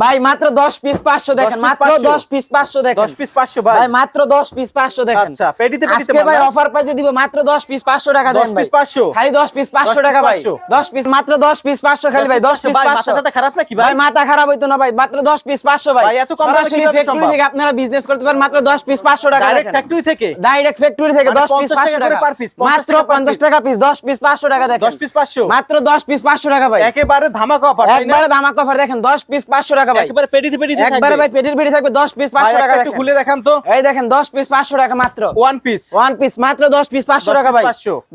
ভাই মাত্র 10 পিস 500 দেখেন, মাত্র 10 পিস 500 দেখেন, 10 পিস 500 ভাই, ভাই মাত্র 10 পিস 500 দেখেন। আচ্ছা পেডিতে আজকে ভাই অফার প্রাইসে দিব মাত্র 10 পিস 500 টাকা দেন 10 ভাই, পিস 500 খালি 10 পিস 500 টাকা ভাই, 10 পিস মাত্র 10 পিস 500 খালি ভাই, 10 পিস ভাই 500। মাথাটা খারাপ নাকি ভাই ভাই? মাথা খারাপ হইতো না ভাই, মাত্র 10 পিস 500 ভাই। ভাই এত কম দামে সরাসরি কিভাবে ফ্যাক্টরি সম্ভব? থেকে আপনারা বিজনেস করতে পারেন মাত্র 10 পিস 500 টাকা ডাইরেক্ট দেখেন, ফ্যাক্টরি থেকে, ডাইরেক্ট ফ্যাক্টরি থেকে মানে 10 পিস 50 টাকা 500 করে টাকা পার পিস, মাত্র 50 টাকা পিস, 10 পিস 500 টাকা দেখেন, 10 পিস 500 মাত্র 10 পিস 500 টাকা ভাই, একেবারে ধামাকা অফার, তাই না? একবারে ধামাকা অফার দেখেন, 10 পিস 500 টাকা ভাই, একেবারে পেডিতে থাকবে, একবারে ভাই পেটির পেটি থাকবে, 10 পিস 500 টাকা একটু দেখেন, খুলে দেখান তো, এই দেখেন 10 পিস 500 টাকা মাত্র, ওয়ান পিস মাত্র 10 পিস 500 টাকা ভাই,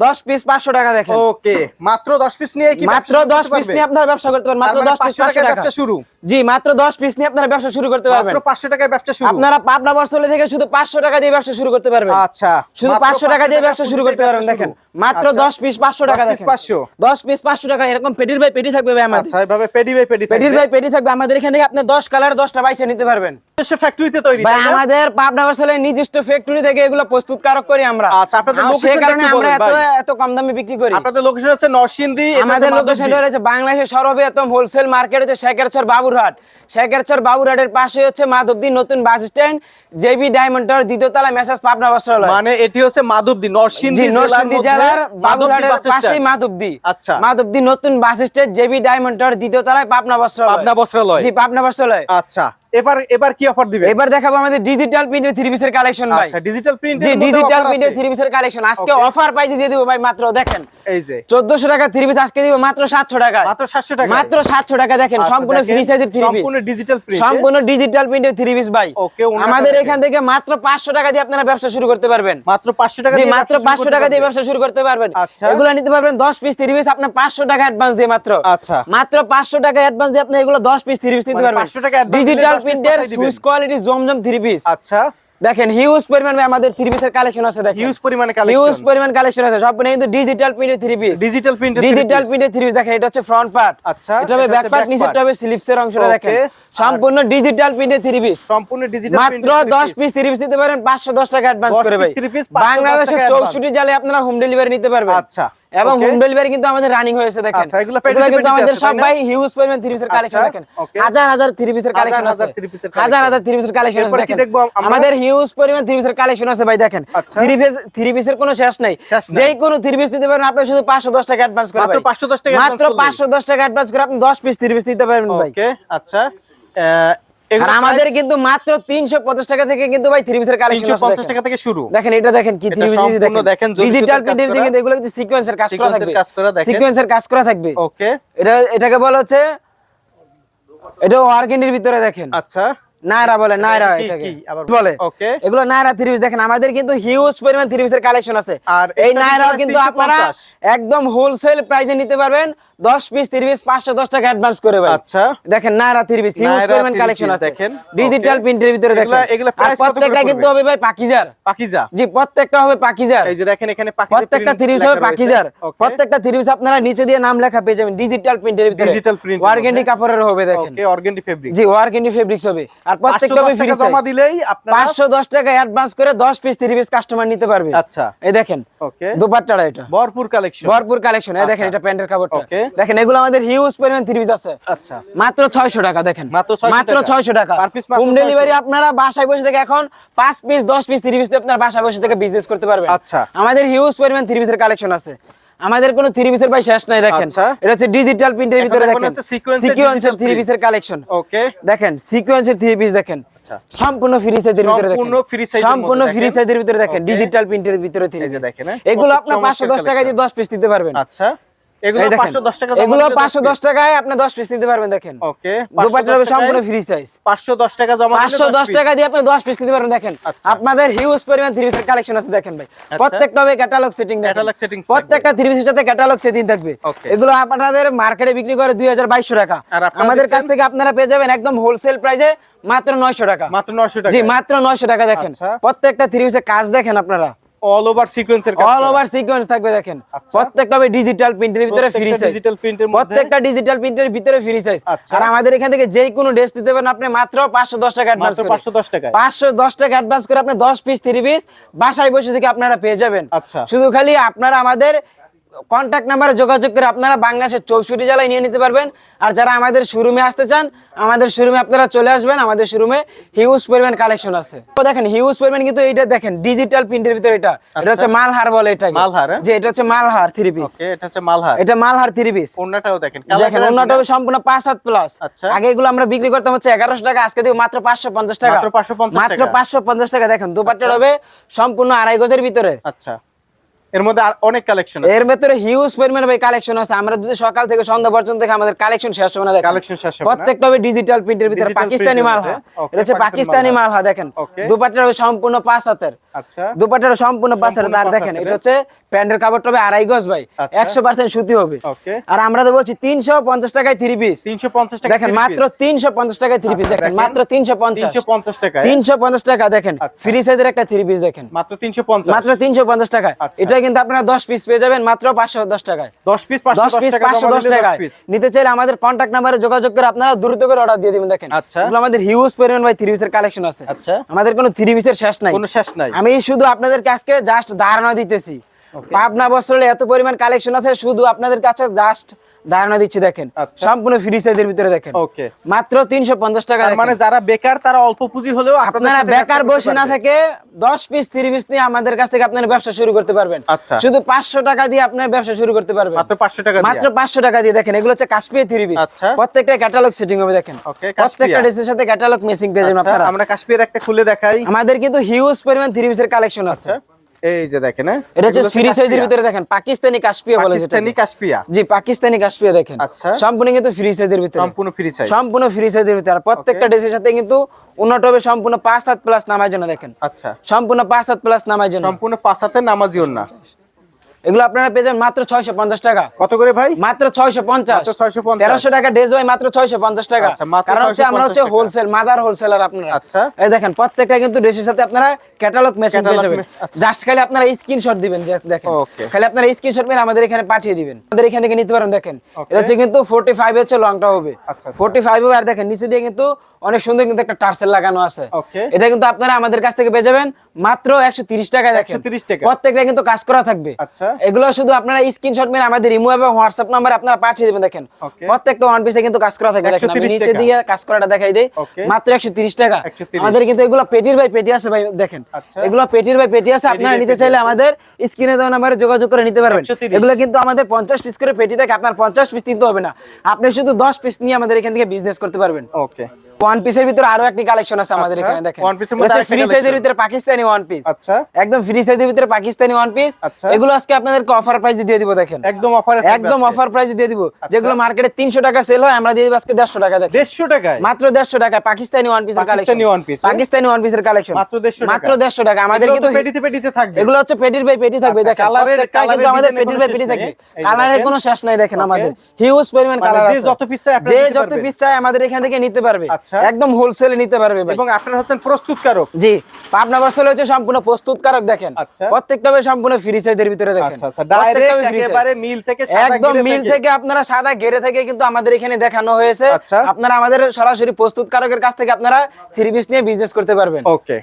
10 পিস 500 টাকা দেখেন, ওকে মাত্র 10 পিস নিয়ে কি মাত্র 10 পিস নিয়ে আপনারা ব্যবসা করতে পারেন, মাত্র 10 পিস 500 টাকা ব্যবসা শুরু, জি মাত্র 10 পিস নিয়ে আপনারা ব্যবসা শুরু করতে পারবেন, মাত্র 500 টাকায় ব্যবসা শুরু, আপনারা পাবনা বর্ষলে থেকে শুধু 500 টাকা দিয়ে ব্যবসা শুরু করতে পারবেন, আচ্ছা শুধু 500 টাকা দিয়ে ব্যবসা শুরু করতে পারবেন দেখেন, মাত্র 10 পিস 500 টাকা দেখেন, 10 পিস 500 টাকা, এরকম পেটির ভাই পেটি থাকবে ভাই আমাদের, আচ্ছা এইভাবে পেডি বাই পেডি পেটির ভাই পেটি থাকবে আমাদের এখানে থেকে আপনি 10 কালার 10টা বাইসে নিতে পারবেন, দেশে ফ্যাক্টরিতে তৈরি, ভাই তাই না? আমাদের পাবনা বর্ষলে নিজস্ব ফ্যাক্টরি থেকে এগুলো প্রস্তুতকারক করি আমরা, আচ্ছা আপনাদের সেই লোকেশনটা কারণে কি আমরা বলেন ভাই? এত কম দামে বিক্রি করি। আপনাদের লোকেশন হচ্ছে নরসিংদী, এটা আমাদের হচ্ছে লোকেশন মাধবদী। রয়েছে বাংলাদেশের সর্ববৃহৎ হোলসেল মার্কেট হচ্ছে শেখেরচর বাবুরহাট, শেখেরচর বাবুরহাটের পাশে হচ্ছে মাধবদী নতুন bus stand, JB diamond tower দ্বিতীয় তলা, মেসাজ পাবনা বস্ত্রালয়, মানে এটি হচ্ছে মাধবদী, জি নরসিংদী জেলার বাবুরহাটের পাশেই মধ্যে মাধবদী, আচ্ছা মাধবদী নতুন bus stand, JB diamond tower দ্বিতীয় তলায়, পাবনা বস্ত্রালয়, পাবনা বস্ত্রালয়, জি পাবনা বস্ত্রালয়। আচ্ছা এবার কি অফার দিবেন? এবার দেখাবো আমাদের ডিজিটাল প্রিন্টের 3 পিসের কালেকশন ভাই, আচ্ছা ডিজিটাল প্রিন্টের জি মধ্যে ডিজিটাল অফার প্রিন্টের আছে, 3 পিসের কালেকশন আজকে Okay. অফার প্রাইসে দিয়ে দিব ভাই, মাত্র দেখেন এই যে 1400 টাকা 3 পিস আজকে দিব মাত্র 700 টাকা, মাত্র 700 টাকা, মাত্র 700 টাকা দেখেন, আচ্ছা, সম্পূর্ণ দেখেন, ফ্রি সাইজের 3 পিস, সম্পূর্ণ ডিজিটাল প্রিন্ট, সম্পূর্ণ ডিজিটাল প্রিন্টের 3 পিস ভাই। Okay, ওনার আমাদের কাছে এখান থেকে মাত্র 500 টাকা দিয়ে আপনারা ব্যবসা শুরু করতে পারবেন, মাত্র 500 টাকা জি দিয়ে মাত্র ব্যবসা শুরু 500 করতে টাকা দিয়ে পারবেন। ব্যবসা শুরু করতে পারবেন, আচ্ছা। এগুলো নিতে পারবেন 10 পিস 3 পিস আপনি 500 টাকা অ্যাডভান্স দিয়ে মাত্র, আচ্ছা মাত্র 500 টাকা অ্যাডভান্স দিয়ে আপনি এগুলো 10 পিস 3 পিস নিতে মানে পারবেন, 500 টাকা advance দিলে ডিজিটাল 10 piece প্রিন্টের পাঠাই দিবেন। সুইস কোয়ালিটি জমজম 3 পিস, আচ্ছা দেখেন হিউজ পরিমাণে আমাদের 3 পিসের কালেকশন আছে, দেখেন হিউজ পরিমাণে হিউজ কালেকশন, পরিমাণ কালেকশন আছে, সব কিন্তু ডিজিটাল প্রিন্টের 3 পিস, ডিজিটাল প্রিন্টের ডিজিটাল প্রিন্টের 3 পিস দেখেন, এটা হচ্ছে ফ্রন্ট পার্ট, আচ্ছা, এটা হবে এটা ব্যাক হচ্ছে পার্ট, back নিচেরটা part। হবে স্লিভসের অংশটা দেখেন, Okay, সম্পূর্ণ ডিজিটাল প্রিন্টের 3 পিস, সম্পূর্ণ ডিজিটাল মাত্র 10 পিস 3 পিস নিতে পারেন 510 টাকা অ্যাডভান্স 10 করে ভাই, piece 3 piece 510 বাংলাদেশের টাকা 64 জেলায় আপনারা হোম ডেলিভারি নিতে পারবেন, আচ্ছা এবং okay, হোম ডেলিভারি কিন্তু আমাদের রানিং হয়েছে দেখেন, আচ্ছা, এগুলো এগুলো কিন্তু পেটিতে আমাদের আছে, সব তাই না? ভাই হিউজ পরিমাণ 3 পিসের কালেকশন আচ্ছা, দেখেন, okay, হাজার হাজার 3 পিসের কালেকশন আছে, হাজার 3 piece-এর হাজার collection। হাজার 3 পিসের কালেকশন আছে এরপর কি দেখেন, দেখবো আমরা? আমাদের হিউজ পরিমাণ 3 পিসের কালেকশন আছে ভাই দেখেন, আচ্ছা। 3 পিসের কোনো শেষ নাই, শেষ নাই। যেই কোনো 3 পিস নিতে পারেন আপনি শুধু 510 টাকা অ্যাডভান্স করে মাত্র ভাই, 510 টাকা মাত্র 510 টাকা অ্যাডভান্স করে আপনি 10 পিস 3 পিস নিতে পারবেন ভাই, ওকে আচ্ছা আর আমাদের কিন্তু মাত্র 350 টাকা থেকে কিন্তু ভাই 3 পিসের কালেকশন আছে 350 টাকা থেকে শুরু, দেখেন, এটা দেখেন কি এটা 3 পিস সম্পূর্ণ দেখেন, জরি ডিজিটাল সুতার কাজ প্রিন্টের করা। দিকে এগুলো কিন্তু সিকোয়েন্সের কাজ করা Sequence-এর থাকবে, কাজ করা দেখেন। সিকোয়েন্সের কাজ করা থাকবে, ওকে এটাকে বলা হচ্ছে, এটা ওয়ার্কেন্ডির ভিতরে দেখেন আচ্ছা নায়রা বলে, নায়রা কি, এটাকে কি আবার বলে, ওকে এগুলো নায়রা 3 পিস দেখেন, আমাদের কিন্তু হিউজ পরিমাণ 3 পিসের কালেকশন আছে, আর এই starting নায়রাও price কিন্তু আপনারা 350 একদম হোলসেল প্রাইসে নিতে পারবেন, 10 পিস 3 পিস 510 টাকা অ্যাডভান্স করে ভাই, আচ্ছা দেখেন নায়রা 3 পিস হিউজ নায়রা পরিমাণ 3 কালেকশন piece আছে দেখেন, ডিজিটাল okay। প্রিন্টের ভিতরে দেখেন, এগুলা আর প্রাইস কত করে প্রত্যেকটা কিন্তু পড়বে? হবে ভাই পাকিজার, পাকিজা, জি প্রত্যেকটা হবে পাকিজার, এই যে দেখেন এখানে পাকিজা প্রত্যেকটা 3 পিস হবে পাকিজার, প্রত্যেকটা 3 পিস আপনারা নিচে দিয়ে নাম লেখা পেয়ে যাবেন ডিজিটাল প্রিন্টের ভিতরে, ডিজিটাল প্রিন্ট ওয়ার্কেন্ডি কাপড়ের হবে দেখেন, ওকে অর্গানডি ফেব্রিক, জি ওয়ার্কেন্ডি ফেব্রিক্স হবে, আর প্রত্যেকটা হবে 510 ফ্রি টাকা জমা দিলেই আপনারা 510 টাকা অ্যাডভান্স করে 10 পিস 3 পিস কাস্টমার নিতে পারবে, আচ্ছা এই দেখেন ওকে দুপাট্টাটা এটা ভরপুর কালেকশন, ভরপুর কালেকশন, এই দেখেন আচ্ছা। এটা প্যান্টের কাপড়টা Okay। দেখেন, এগুলো আমাদের হিউজ পরিমাণ 3 পিস আছে, আচ্ছা মাত্র 600 টাকা দেখেন, মাত্র 600 টাকা Per piece মাত্র হোম 600 ডেলিভারি আপনারা বাসায় বসে থেকে এখন 5 পিস 10 পিস 3 পিস আপনারা বাসায় বসে থেকে বিজনেস করতে পারবেন, আচ্ছা। আমাদের হিউজ পরিমাণ 3 পিসের কালেকশন আছে, আমাদের কোনো 3 পিসের ভাই শেষ নাই দেখেন, আচ্ছা। এটা হচ্ছে ডিজিটাল প্রিন্টের এখন ভিতরে এখন দেখেন হচ্ছে sequence-এর সিকোয়েন্সের digital 3 print। পিসের কালেকশন, ওকে দেখেন সিকোয়েন্সের 3 পিস দেখেন, আচ্ছা সম্পূর্ণ ফ্রি সাইজের ভিতরে দেখেন, সম্পূর্ণ free size এর সম্পূর্ণ মধ্যে ফ্রি দেখেন। সাইজের ভিতরে দেখেন Okay। ডিজিটাল প্রিন্টের ভিতরে 3 এই যে পিস, দেখেন, হ্যাঁ? এগুলো কত আপনি চমৎকার 510 টাকা দিয়ে 10 পিস নিতে পারবেন, আচ্ছা এগুলো এই দেখেন, 510 টাকা জমা এগুলো দিলে 510 টাকায় আপনি 10 পিস নিতে পারবেন দেখেন, ওকে দুপাট্টা হবে সম্পূর্ণ ফ্রি সাইজ, 510 টাকা জমা দিলে 510 টাকা দিয়ে আপনি 10 পিস নিতে পারবেন দেখেন, আচ্ছা। আপনাদের হিউজ পরিমাণ 3 পিসের কালেকশন আছে দেখেন ভাই, প্রত্যেকটা হবে ক্যাটালগ সেটিং দেখেন, Catalog settings প্রত্যেকটা 3 পিসের সাথে ক্যাটালগ সেটিং থাকবে, Okay। এগুলো আপনাদের মার্কেটে বিক্রি করে 2200 টাকা, আর আপনারা আমাদের কাছ দিচ্ছেন? থেকে আপনারা পেয়ে যাবেন একদম হোলসেল প্রাইসে মাত্র 900 টাকা, মাত্র 900 টাকা জি মাত্র 900 টাকা দেখেন, আচ্ছা। প্রত্যেকটা 3 পিসের কাজ দেখেন আপনারা, অল ওভার সিকোয়েন্সের কাজ অল ওভার সিকোয়েন্স থাকবে দেখেন, আচ্ছা। প্রত্যেকটা হবে ডিজিটাল প্রিন্টের ভিতরে ফ্রি প্রত্যেকটা সাইজ, digital print এর মধ্যে? প্রত্যেকটা ডিজিটাল প্রিন্টের ভিতরে ফ্রি সাইজ, আচ্ছা। আর আমাদের এখান থেকে যেই কোনো ড্রেস দিতে পারেন আপনি মাত্র 510 টাকা অ্যাডভান্স মাত্র করে, 510 টাকায় 510 টাকা অ্যাডভান্স করে আপনি 10 পিস 3 পিস বাসায় বসে থেকে আপনারা পেয়ে যাবেন, আচ্ছা। শুধু খালি আপনারা আমাদের কন্ট্যাক্ট নাম্বারে যোগাযোগ করে আপনারা বাংলাদেশের 64 জেলায় নিয়ে নিতে পারবেন। আর যারা আমাদের শোরুমে আসতে চান, আমাদের শোরুমে আপনারা চলে আসবেন। আমাদের শোরুমে হিউজ পরিমাণ কালেকশন আছে। তো দেখেন হিউজ পরিমাণ, কিন্তু এইটা দেখেন ডিজিটাল প্রিন্টের ভিতরে, এটা হচ্ছে মালহার বলে এটাকে। মালহার, যে এটা হচ্ছে মালহার 3 পিস। ওকে, এটা হচ্ছে মালহার। এটা মালহার 3 পিস। ওন্নাটাও দেখেন, দেখেন ওন্নাটা সম্পূর্ণ 5 হাত প্লাস। আচ্ছা। আগে এগুলো আমরা বিক্রি করতাম হচ্ছে 1100 টাকা, আজকে দিব মাত্র 550 টাকা। মাত্র 550 মাত্র টাকা। 550 টাকা। দেখেন দুপাট্টা হবে সম্পূর্ণ 2.5 গজের ভিতরে। আচ্ছা, এর মধ্যে আর অনেক কালেকশন আছে। এর ভিতরে হিউজ পরিমাণে ভাই কালেকশন আছে। আমরা যদি সকাল থেকে সন্ধ্যা পর্যন্ত থেকে আমাদের কালেকশন শেষ হবে না। দেখেন কালেকশন শেষ হবে না। প্রত্যেকটা হবে ডিজিটাল প্রিন্টের ভিতরে, Digital পাকিস্তানি print এর মালহা। মধ্যে। Okay, এটা হচ্ছে পাকিস্তানি মালহা। দেখেন Okay. দুপাট্টা হবে সম্পূর্ণ 5 হাতের। আচ্ছা, দুপাট্টাটা সম্পূর্ণ 5 হাতের। আর 5 দেখেন হাতের। এটা হচ্ছে প্যান্টের কাপড়টা হবে 2.5 গজ ভাই। আচ্ছা। 100% সুতি হবে। Okay. আর আমরা তো বলছি 350 টাকায় 3 পিস। 350 টাকা। দেখেন মাত্র 350 টাকায় 3 পিস। দেখেন মাত্র 350 350 টাকা। 350 টাকা। দেখেন আচ্ছা। ফ্রি সাইজের একটা 3 পিস দেখেন মাত্র 350। মাত্র 350 টাকা। আচ্ছা। এটা কিন্তু আপনারা 10 পিস পেয়ে যাবেন মাত্র 510 টাকায়। 10 পিস 10 510 পিস টাকা জমা 510 দিলে 10 টাকায় পিস। নিতে চাইলে আমাদের কন্টাক্ট নাম্বারে যোগাযোগ করে আপনারা দ্রুত করে অর্ডার দিয়ে দিবেন। দেখেন আচ্ছা। এগুলো আমাদের হিউজ পরিমাণ ভাই 3 পিসের কালেকশন আছে। আচ্ছা। আমাদের কোনো 3 পিসের শেষ নাই। কোনো শেষ নাই। আমি শুধু আপনাদেরকে আজকে জাস্ট ধারণা দিতেছি। পাবনা বস্ত্রালয়ে এত পরিমাণ কালেকশন আছে, শুধু আপনাদের কাছে জাস্ট ধারণা দিচ্ছি। দেখেন আচ্ছা। সম্পূর্ণ ফ্রি সাইজের ভিতরে দেখেন ওকে। মাত্র 350 টাকা। তার মানে যারা বেকার তারা অল্প পুঁজি হলেও আপনাদের আপনারা সাথে বেকার ব্যবসা করতে বসে না পারবে। থেকে 10 পিস 30 পিস নিয়ে আমাদের কাছ থেকে আপনারা ব্যবসা শুরু করতে পারবেন। আচ্ছা। শুধু 500 টাকা দিয়ে আপনারা ব্যবসা শুরু করতে পারবেন। মাত্র 500 টাকা দিয়ে। মাত্র 500 টাকা দিয়ে। দেখেন এগুলো হচ্ছে কাশ্মীর 3 পিস। আচ্ছা। প্রত্যেকটা ক্যাটালগ সেটিং হবে। দেখেন ওকে, প্রত্যেকটা কাশ্মীর। ড্রেসের সাথে ক্যাটালগ ম্যাচিং পেয়ে যাবেন আচ্ছা, আপনারা। আমরা কাশ্মীর একটা খুলে দেখাই। আমাদের কিন্তু হিউজ পরিমাণ 3 পিসের কালেকশন আছে। আচ্ছা, এই যে দেখেন, হ্যাঁ, এটা হচ্ছে এগুলো ফ্রি সাইজের কাশ্মীর। ভিতরে দেখেন পাকিস্তানি কাশ্মীর বলে যেটা। পাকিস্তানি কাশ্মীর। জি পাকিস্তানি কাশ্মীর দেখেন। আচ্ছা। সম্পূর্ণ কিন্তু ফ্রি সাইজের ভিতরে। সম্পূর্ণ ফ্রি সাইজ। সম্পূর্ণ ফ্রি সাইজের ভিতরে। আর প্রত্যেকটা ড্রেসের সাথে কিন্তু উন্নত হবে সম্পূর্ণ 5 হাত প্লাস নামার জন্য। দেখেন আচ্ছা, সম্পূর্ণ 5 হাত প্লাস নামার জন্য। সম্পূর্ণ 5 হাতের নামাজি ওন্না। এগুলো আপনারা পেয়ে যাবেন মাত্র 650 টাকা। কত করে ভাই? মাত্র 650। মাত্র 650। 1300 টাকা ড্রেস হয় মাত্র 650 টাকা। আচ্ছা, মাত্র কারণ হচ্ছে আমরা 650 হচ্ছে টাকা। হোলসেল মাদার হোলসেলার আপনারা। আচ্ছা। এই দেখেন প্রত্যেকটা কিন্তু ড্রেসের সাথে আপনারা ক্যাটালগ মেশিন পেয়ে Catalog যাবেন। আচ্ছা। জাস্ট খালি আপনারা স্ক্রিনশট দিবেন। দেখেন Okay. খালি আপনারা স্ক্রিনশট মেরে আমাদের এখানে পাঠিয়ে দিবেন। আমাদের এখান থেকে নিতে পারেন। দেখেন Okay. এটা হচ্ছে কিন্তু 45 হচ্ছে লংটা হবে। আচ্ছা, আচ্ছা। 45 হবে। আর দেখেন নিচে দিয়ে কিন্তু অনেক সুন্দর কিন্তু একটা টার্সেল লাগানো আছে। Okay. এটা কিন্তু আপনারা আমাদের কাছ থেকে পেয়ে যাবেন মাত্র 130 টাকায়। দেখেন 130 টাকা। প্রত্যেকটা কিন্তু কাজ করা থাকবে। আচ্ছা। এগুলো শুধু আপনারা স্ক্রিনশট মেরে আমাদের ইমো এবং হোয়াটসঅ্যাপ নাম্বারে আপনারা পাঠিয়ে দিবেন। দেখেন Okay. প্রত্যেকটা ওয়ান পিসে কিন্তু কাজ করা থাকবে। দেখেন আমি 130 নিচে টাকা। দিয়ে কাজ করাটা দেখাই দেই। Okay. মাত্র 130 টাকা। 130 আমাদের কিন্তু এগুলো পেটির বাই পেটি আছে ভাই। দেখেন আচ্ছা। এগুলো পেটির বাই পেটি আছে। আপনারা বাই নিতে পেটি চাইলে আছে। আমাদের স্ক্রিনে দেওয়া নাম্বারে যোগাযোগ করে নিতে পারবেন। 130 এগুলো কিন্তু আমাদের 50 পিস করে পেটি থাকে। আপনার 50 পিস কিনতে হবে না, আপনি শুধু 10 পিস নিয়ে আমাদের এখান থেকে বিজনেস করতে পারবেন। ওকে। ওয়ান পিসের ভিতরে আরো একটি কালেকশন আছে আমাদের আচ্ছা, এখানে। দেখেন one piece এর মধ্যে আরেকটা ফ্রি সাইজের collection। ভিতরে পাকিস্তানি ওয়ান পিস। আচ্ছা। একদম ফ্রি সাইজের ভিতরে পাকিস্তানি ওয়ান পিস। আচ্ছা। এগুলো আজকে আপনাদেরকে অফার প্রাইসে দিয়ে দিব। দেখেন একদম অফারে একদম অফার প্রাইসে দিয়ে দিব। যেগুলো মার্কেটে 300 টাকা সেল হয় আমরা দিয়ে দিব আজকে 150 টাকা। দেখেন 150 টাকায়। মাত্র 150 টাকায় পাকিস্তানি ওয়ান পিসের collection. Pakistani one piece, Pakistani one পিসের কালেকশন মাত্র 150 টাকা। মাত্র 150 টাকা। আমাদের এগুলো তো কিন্তু পেটিতে পেটিতে থাকবে। এগুলো হচ্ছে পেটির বাই পেটি থাকবে। আচ্ছা, দেখেন কালারের কিন্তু আমাদের ডিজাইনের পেটির কোনো বাই শেষ পেটি নেই। থাকবে। এই যে কালারের দেখেন। কোনো শেষ নাই। দেখেন Okay. আমাদের হিউজ পরিমাণ মানে কালার যে আছে। যত পিস চাই আপনারা যে নিতে যত পারবে। পিস চাই আমাদের এখান থেকে নিতে পারবে। আচ্ছা। একদম হোলসেলে নিতে পারবে ভাই। এবং আপনারা হচ্ছেন প্রস্তুতকারক। জি পাবনা বস্ত্রালয় হচ্ছে সম্পূর্ণ প্রস্তুতকারক। দেখেন আচ্ছা। প্রত্যেকটা হবে সম্পূর্ণ ফ্রি সাইজের ভিতরে। দেখেন আচ্ছা, আচ্ছা, প্রত্যেকটা ডাইরেক্ট হবে free size। একেবারে মিল থেকে সাদা একদম গিরে মিল থেকে আপনারা সাদা গেরে থেকে কিন্তু আমাদের এখানে দেখানো হয়েছে। আচ্ছা। আপনারা আমাদের সরাসরি প্রস্তুতকারকের কাছ থেকে আপনারা 3 পিস নিয়ে বিজনেস করতে পারবেন। ওকে।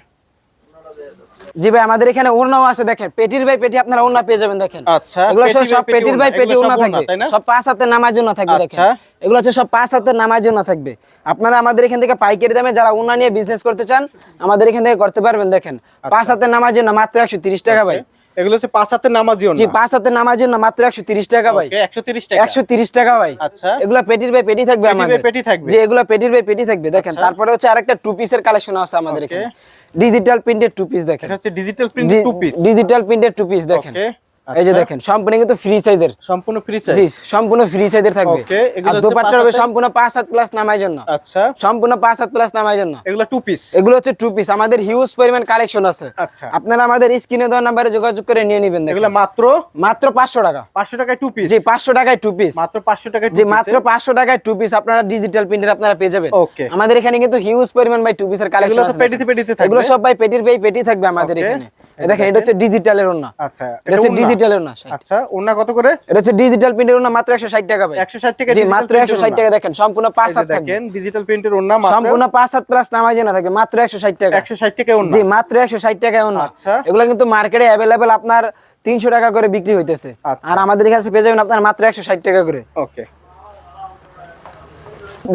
জি ভাই আমাদের এখানে ওড়নাও আছে। দেখেন পেটির বাই পেটি আপনারা ওড়না পেয়ে যাবেন। দেখেন আচ্ছা, এগুলো পেটি সব বাই পেটি পেটির বাই ওড়না, পেটি এগুলো ওড়না সব ওড়না, থাকবে। তাই না? সব 5 হাতের নামার জন্য থাকবে। দেখেন আচ্ছা। এগুলো হচ্ছে সব 5 হাতের নামার জন্য থাকবে। আপনারা আমাদের এখান থেকে পাইকারি দামে যারা ওড়না নিয়ে বিজনেস করতে চান আমাদের এখান থেকে করতে পারবেন। দেখেন 5 হাতের নামার জন্য মাত্র 130 টাকা ভাই। এগুলো হচ্ছে 5 হাতের নামাজি ওন্না। জি 5 হাতের নামার জন্য মাত্র 130 টাকা ভাই। ওকে, 130 টাকা। 130 টাকা ভাই। আচ্ছা। এগুলা পেটির বাই পেটি থাকবে পেটি বাই আমাদের। পেটি থাকবে। যে এগুলা পেটির বাই পেটি থাকবে। দেখেন তারপরে হচ্ছে আরেকটা টু পিসের কালেকশন আছে আমাদের Okay. এখানে। ডিজিটাল প্রিন্টেড টু পিস দেখেন। এটা হচ্ছে digital print two piece. Digital printed two piece দেখেন। ওকে। এই যে আচ্ছা। দেখেন সম্পূর্ণ কিন্তু ফ্রি সাইজের। সম্পূর্ণ ফ্রি সাইজ। জি সম্পূর্ণ ফ্রি সাইজের থাকবে। Okay, এগুলো আর হচ্ছে দোপাট্টা 5 হবে হাতের- সম্পূর্ণ 5 হাত প্লাস নামার জন্য। আচ্ছা। সম্পূর্ণ 5 হাত প্লাস নামার জন্য। এগুলো টু পিস। এগুলো হচ্ছে টু পিস। আমাদের হিউজ পরিমাণ কালেকশন আছে। আচ্ছা। আপনারা আমাদের স্ক্রিনে দেওয়া নম্বরে যোগাযোগ করে নিয়ে নেবেন। দেখেন এগুলো মাত্র মাত্র 500 টাকা। 500 টাকায় টু পিস। জি 500 টাকায় টু পিস। মাত্র 500 টাকায় যে মাত্র 500 টাকায় টু পিস আপনারা ডিজিটাল প্রিন্টের আপনারা পেয়ে যাবেন। Okay. আমাদের এখানে কিন্তু হিউজ পরিমাণ ভাই টু পিসের কালেকশন এগুলো তো আছে। পেটিতে পেটিতে থাকবে। এগুলো সব ভাই পেটির বাই পেটি থাকবে আমাদের Okay. এখানে। এই যে দেখেন এটা হচ্ছে ডিজিটালের ওন্না। আচ্ছা, এটা হচ্ছে ওন্না। ডিজিটাল ডিজিটাল ওনা। আচ্ছা, ওনা কত করে? এটা হচ্ছে ডিজিটাল প্রিন্টের ওনা মাত্র 160 টাকা ভাই। 160 টাকা জি মাত্র 160 টাকা দেখেন, সম্পূর্ণ 5 হাত থাকবে। দেখেন ডিজিটাল প্রিন্টের ওনা মাত্র সম্পূর্ণ 5 হাত প্লাস নামাজ না থাকে, মাত্র 160 টাকা। 160 টাকা ওনা। জি মাত্র 160 টাকা ওনা। আচ্ছা, এগুলো কিন্তু মার্কেটে अवेलेबल আপনার 300 টাকা করে বিক্রি হইতেছে, আর আমাদের কাছে পেয়ে যাবেন আপনার মাত্র 160 টাকা করে। ওকে,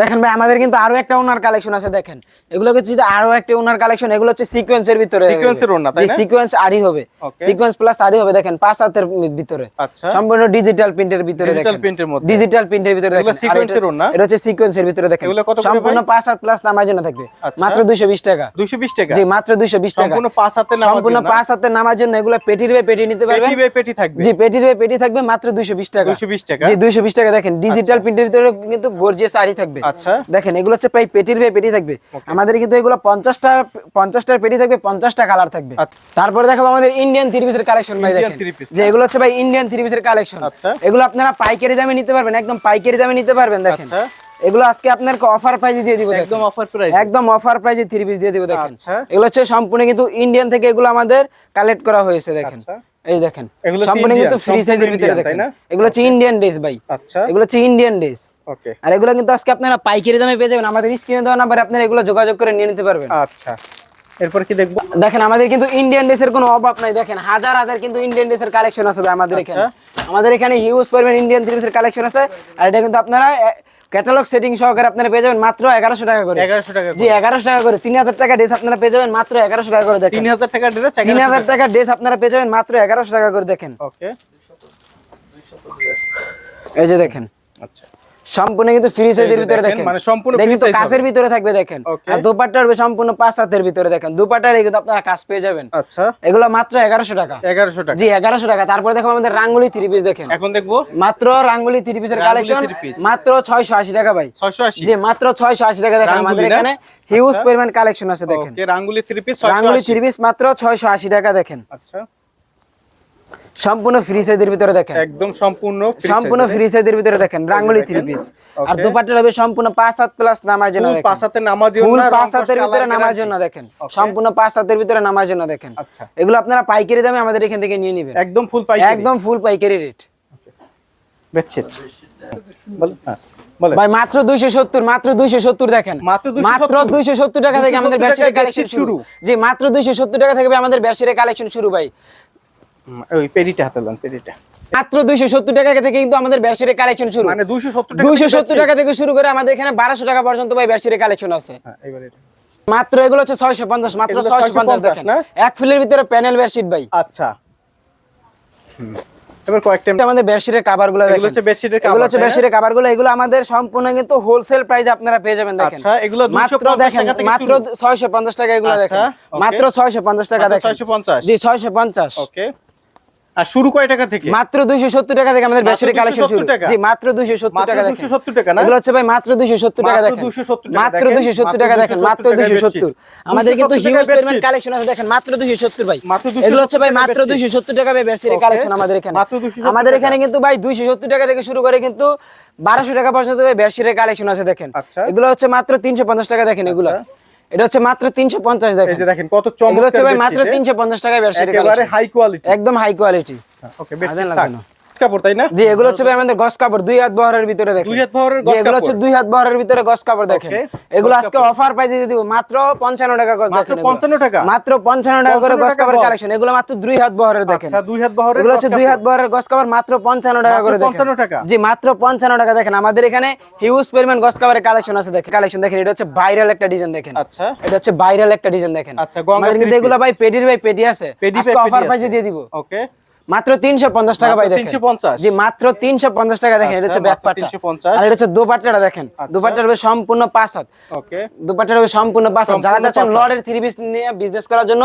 দেখেন ভাই আমাদের কিন্তু আরো একটা ওনার কালেকশন আছে। দেখেন এগুলো হচ্ছে যে আরো একটা ওনার কালেকশন, এগুলো হচ্ছে সিকোয়েন্সের ভিতরে, সিকোয়েন্সের ওনা তাই না? সিকোয়েন্স আড়ি হবে, সিকোয়েন্স প্লাস আড়ি হবে। দেখেন 5 হাতের ভিতরে, আচ্ছা, সম্পূর্ণ ডিজিটাল প্রিন্টের ভিতরে। দেখেন ডিজিটাল প্রিন্টের মধ্যে, ডিজিটাল প্রিন্টের ভিতরে দেখেন সিকোয়েন্সের ওনা। এটা হচ্ছে সিকোয়েন্সের ভিতরে। দেখেন সম্পূর্ণ 5 হাত প্লাস নামাজ না থাকবে, মাত্র 220 টাকা। 220 টাকা? জি মাত্র 220 টাকা। সম্পূর্ণ 5 হাতের নামাজ, সম্পূর্ণ 5 হাতের নামাজ জন্য। এগুলো পেটির ভাই পেটি নিতে পারবেন, পেটি বাই পেটি থাকবে। জি পেটির ভাই পেটি থাকবে মাত্র 220 টাকা। 220 টাকা? জি 220 টাকা। দেখেন ডিজিটাল প্রিন্টের ভিতরে কিন্তু গর্জিয়াস আড়ি থাকবে। আচ্ছা, দেখেন এগুলো হচ্ছে প্রায় পেটির ভাই পেটি থাকবে। আমাদের কিন্তু এগুলো 50টা পেটি থাকবে, 50টা কালার থাকবে। তারপরে দেখাবো আমাদের ইন্ডিয়ান থ্রি পিসের কালেকশন ভাই। দেখেন যে এগুলো হচ্ছে ভাই ইন্ডিয়ান থ্রি পিসের কালেকশন। এগুলো আপনারা পাইকারি দামে নিতে পারবেন, একদম পাইকারি দামে নিতে পারবেন। দেখেন এগুলো আজকে আপনাকে অফার প্রাইসে দিয়ে দিব, একদম অফার প্রাইস, একদম অফার প্রাইসে থ্রি পিস দিয়ে দিব। দেখেন এগুলো হচ্ছে সম্পূর্ণ কিন্তু ইন্ডিয়ান থেকে এগুলো আমাদের কালেক্ট করা হয়েছে। দেখেন এই দেখেন সম্পূর্ণ কিন্তু ফ্রি সাইজের ভিতরে। দেখেন এগুলো হচ্ছে ইন্ডিয়ান ড্রেস ভাই। আচ্ছা, এগুলো হচ্ছে ইন্ডিয়ান ড্রেস। ওকে, আর এগুলো কিন্তু আজকে আপনারা পাইকারি দামে পেয়ে যাবেন। আমাদের স্ক্রিনে দেওয়া নাম্বারে আপনারা এগুলো যোগাযোগ করে নিয়ে নিতে পারবেন। আচ্ছা, এরপর কি দেখবো? দেখেন আমাদের কিন্তু ইন্ডিয়ান ড্রেসের কোনো অভাব নাই। দেখেন হাজার হাজার কিন্তু ইন্ডিয়ান ড্রেসের কালেকশন আছে ভাই আমাদের এখানে। আমাদের এখানে হিউজ পরিমাণ ইন্ডিয়ান ড্রেসের কালেকশন আছে। আর এটা কিন্তু আপনারা ক্যাটালগ সেটিং সহকারে আপনারা পেয়ে যাবেন মাত্র 1100 টাকা করে। 1100 টাকা? জি 1100 টাকা করে। 3000 টাকা ড্রেস আপনারা পেয়ে যাবেন মাত্র 1100 টাকা করে। দেখেন 3000 টাকা ড্রেস 3000 টাকা ড্রেস আপনারা পেয়ে যাবেন মাত্র 1100 টাকা করে। দেখেন ওকে, এই যে দেখেন আচ্ছা, সম্পূর্ণ কিন্তু ফ্রি সাইজের ভিতরে। দেখেন মানে সম্পূর্ণ ফ্রি ফ্রি সাইজ কাচের ভিতরে থাকবে। দেখেন আর দোপাট্টা হবে সম্পূর্ণ 5 হাতের ভিতরে। দেখেন দোপাট্টার কিন্তু আপনারা কাজ পেয়ে যাবেন। আচ্ছা, এগুলো মাত্র 1100 টাকা। 1100 টাকা? জি 1100 টাকা। তারপরে দেখো আমাদের রাঙ্গুলি থ্রি পিস। দেখেন এখন দেখবো মাত্র রাঙ্গুলি থ্রি পিসের কালেকশন মাত্র 680 টাকা ভাই। 680? জি মাত্র 680 টাকা। দেখেন আমাদের এখানে হিউজ পরিমাণ কালেকশন আছে। দেখেন ওকে, রাঙ্গুলি থ্রি পিস রাঙ্গুলি থ্রি পিস মাত্র 680 টাকা। দেখেন আচ্ছা, সম্পূর্ণ ফ্রি সাইজের ভিতরে। দেখেন একদম সম্পূর্ণ ফ্রি সাইজের ভিতরে। দেখেন রাঙ্গুলি থ্রি পিস। আর দোপাট্টা হবে সম্পূর্ণ 5 হাত প্লাস নামার জন্য। দেখেন 5 হাতের নামাজ, ফুল 5 হাতের ভিতরে নামার জন্য। দেখেন সম্পূর্ণ 5 হাতের ভিতরে নামার জন্য। দেখেন আচ্ছা, এগুলো আপনারা পাইকারি দামে আমাদের এখান থেকে নিয়ে নেবেন, একদম ফুল পাইকারি, একদম ফুল পাইকারি রেট। বেডশিট বলেন, হ্যাঁ বলেন ভাই মাত্র 270, মাত্র 270। দেখেন মাত্র 270 টাকা থেকে আমাদের বেডশিটের কালেকশন শুরু। জি মাত্র 270 টাকা থেকে আমাদের বেডশিটের কালেকশন শুরু ভাই। ওই পেডিটা হাতে লন, পেডিটা মাত্র 270 টাকা থেকে কিন্তু আমাদের বেডশিটের কালেকশন শুরু। মানে 270 টাকা থেকে শুরু করে আমাদের এখানে 1200 টাকা পর্যন্ত ভাই বেডশিটের কালেকশন আছে। হ্যাঁ এবার এটা মাত্র এগুলো হচ্ছে 650, মাত্র 650। দেখেন না এক ফুলের ভিতরে প্যানেল বেডশিট ভাই। আচ্ছা, এবার কয়েকটা আমাদের বেডশিটের কভারগুলো দেখেন। এগুলো হচ্ছে বেডশিটের কভার, এগুলো হচ্ছে বেডশিটের কভারগুলো। এগুলো আমাদের সম্পূর্ণ কিন্তু হোলসেল প্রাইসে আপনারা পেয়ে যাবেন। দেখেন আচ্ছা, এগুলো 250 টাকা থেকে মাত্র 650 টাকা। এগুলো দেখেন মাত্র 650 টাকা। দেখেন 650? জি 650। ওকে, আর শুরু কয় টাকা থেকে? মাত্র 270 টাকা থেকে আমাদের বেডশিটের কালেকশন শুরু। জি মাত্র 270 টাকা। দেখেন 270 টাকা না? এগুলো হচ্ছে ভাই মাত্র 270 টাকা। দেখেন মাত্র 270 টাকা। দেখেন মাত্র 270। আমাদের কিন্তু হিউজ পরিমাণ কালেকশন আছে। দেখেন মাত্র 270 ভাই। এগুলো হচ্ছে ভাই মাত্র 270 টাকা ভাই বেডশিটের কালেকশন আমাদের এখানে। আমাদের এখানে কিন্তু ভাই 270 টাকা থেকে শুরু করে কিন্তু 1200 টাকা পর্যন্ত ভাই বেডশিটের কালেকশন আছে। দেখেন এগুলো হচ্ছে মাত্র 350 টাকা। দেখেন এগুলো এটা হচ্ছে মাত্র 350। দেখেন এই যে দেখেন কত চমৎকার। এগুলো হচ্ছে ভাই মাত্র 350 টাকা বেডশিটের কালেকশন, একেবারে হাই কোয়ালিটি, একদম হাই কোয়ালিটি। ওকে, বেডশিট থাক কাপড় তাই না? জি এগুলো হচ্ছে ভাই আমাদের গস কাপড় 2 হাত বহরের ভিতরে। দেখেন 2 হাত বহরের গস কাপড়। এগুলো হচ্ছে 2 হাত বহরের ভিতরে গস কাপড়। দেখেন এগুলো আজকে অফার প্রাইসে দিয়ে দিব মাত্র 55 টাকা গস। দেখেন মাত্র 55 টাকা? মাত্র 55 টাকা করে গস কাপড় কালেকশন। এগুলো মাত্র 2 হাত বহরের। দেখেন আচ্ছা, 2 হাত বহরের এগুলো হচ্ছে 2 হাত বহরের গস কাপড় মাত্র 55 টাকা করে। দেখেন 55 টাকা? জি মাত্র 55 টাকা। দেখেন আমাদের এখানে হিউজ পরিমাণ গস কাপড়ের কালেকশন আছে। দেখেন কালেকশন দেখেন এটা হচ্ছে ভাইরাল একটা ডিজাইন। দেখেন আচ্ছা, এটা হচ্ছে ভাইরাল একটা ডিজাইন। দেখেন আচ্ছা, গঙ্গা আমাদের কিন্তু এগুলো ভাই পেডির ভাই পেডি আছে, আজকে অফার প্রাইসে দিয়ে দিব। ওকে, মাত্র 350 টাকা ভাই। দেখেন 350? জি মাত্র 350 টাকা। দেখেন এটা হচ্ছে ব্যাকপার্টটা 350। আর এটা হচ্ছে দোপাট্টাটা। দেখেন দোপাট্টার হবে সম্পূর্ণ 5 হাত। ওকে, দোপাট্টার হবে সম্পূর্ণ 5 হাত। যারা চাচ্ছেন লর্ডের থ্রি পিস নিয়ে বিজনেস করার জন্য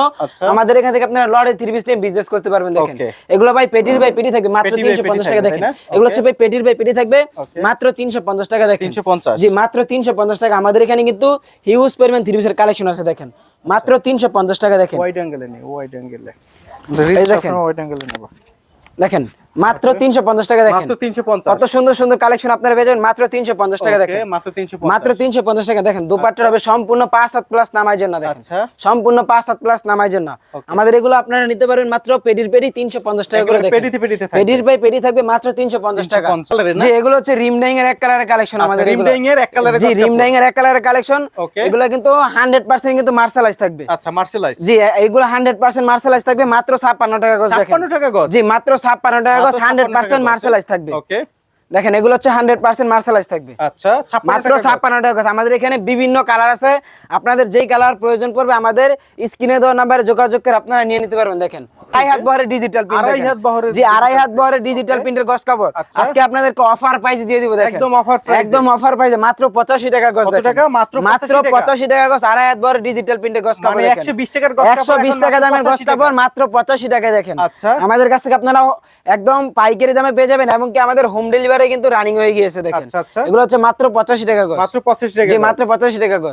আমাদের এখান থেকে আপনারা লর্ডের থ্রি পিস নিয়ে বিজনেস করতে পারবেন। দেখেন এগুলো ভাই পেটির ভাই পেটি থাকবে মাত্র 350 টাকা। দেখেন এগুলো হচ্ছে ভাই পেটির ভাই পেটি থাকবে মাত্র 350 টাকা। দেখেন 350? জি মাত্র 350 টাকা। আমাদের এখানে কিন্তু হিউজ পরিমাণ থ্রি পিসের কালেকশন আছে। দেখেন মাত্র 350 টাকা। দেখেন ওয়াইড অ্যাঙ্গেলে নেই, ওয়াইড অ্যাঙ্গেলে এই দেখেন ওয়াইড অ্যাঙ্গেলে নেব। দেখেন মাত্র 350 টাকা দেখেন মাত্র 350 কত সুন্দর সুন্দর কালেকশন আপনারা পেয়ে যাবেন মাত্র 350 টাকা দেখেন মাত্র 350 মাত্র 350 টাকা দেখেন দুপাট্টার হবে সম্পূর্ণ 5-7 প্লাস নামার জন্য দেখেন আচ্ছা। সম্পূর্ণ 5-7 প্লাস নামার জন্য আমাদের এগুলো আপনারা নিতে পারবেন মাত্র পেডির পেডি 350 টাকা করে দেখেন পেডিতে থাকবে। পেডির বাই পেডি থাকবে মাত্র 350 টাকা 350 কালারের না? জি এগুলো হচ্ছে রিম ডাইং এর এক কালারের কালেকশন আমাদের রিম এগুলো ডাইং এর এক কালারের জি গস রিম কাপড়। ডাইং এর এক কালারের কালেকশন Okay. এগুলো কিন্তু 100% কিন্তু মার্শালাইজ থাকবে আচ্ছা মার্শালাইজ জি এগুলো 100% মার্শালাইজ থাকবে মাত্র 56 টাকা গজ দেখেন 56 টাকা গজ জি মাত্র 56 টাকা গজ মাত্র 56 টাকা 100% গজ। মার্শালাইজ থাকবে ওকে দেখেন এগুলো হচ্ছে 100% মার্শালাইজ থাকবে আচ্ছা 56 মাত্র টাকা গজ। 56 টাকা গজ। আমাদের এখানে বিভিন্ন কালার আছে আপনাদের যেই কালার প্রয়োজন পড়বে আমাদের স্ক্রিনে দেওয়া নাম্বারে যোগাযোগ করে আপনারা নিয়ে নিতে পারবেন দেখেন আড়াই হাত বহরের ডিজিটাল প্রিন্ট আড়াই হাত বহরের জি আড়াই হাত বহরের ডিজিটাল প্রিন্টের গজ কাপড় আচ্ছা। আজকে আপনাদেরকে অফার প্রাইস দিয়ে দিব দেখেন একদম offer price এ। একদম অফার প্রাইসে মাত্র 85 টাকা গজ কত দেখেন। টাকা? মাত্র 85 টাকা। 85 টাকা গজ আড়াই হাত বহরের ডিজিটাল প্রিন্টের গজ কাপড় মানে দেখেন 120 টাকার গজ কাপড় 120 এখন টাকা মাত্র দামের গজ 85 টাকা। কাপড় মাত্র 85 টাকা দেখেন আচ্ছা। আমাদের কাছ থেকে আপনারা একদম পাইকারি দামে পেয়ে যাবেন এবং কি আমাদের হোম ডেলিভারি কিন্তু রানিং হয়ে গিয়েছে দেখেন আচ্ছা, আচ্ছা। এগুলো হচ্ছে মাত্র 85 টাকা গজ মাত্র 85 টাকা জি গজ। মাত্র 85 টাকা গজ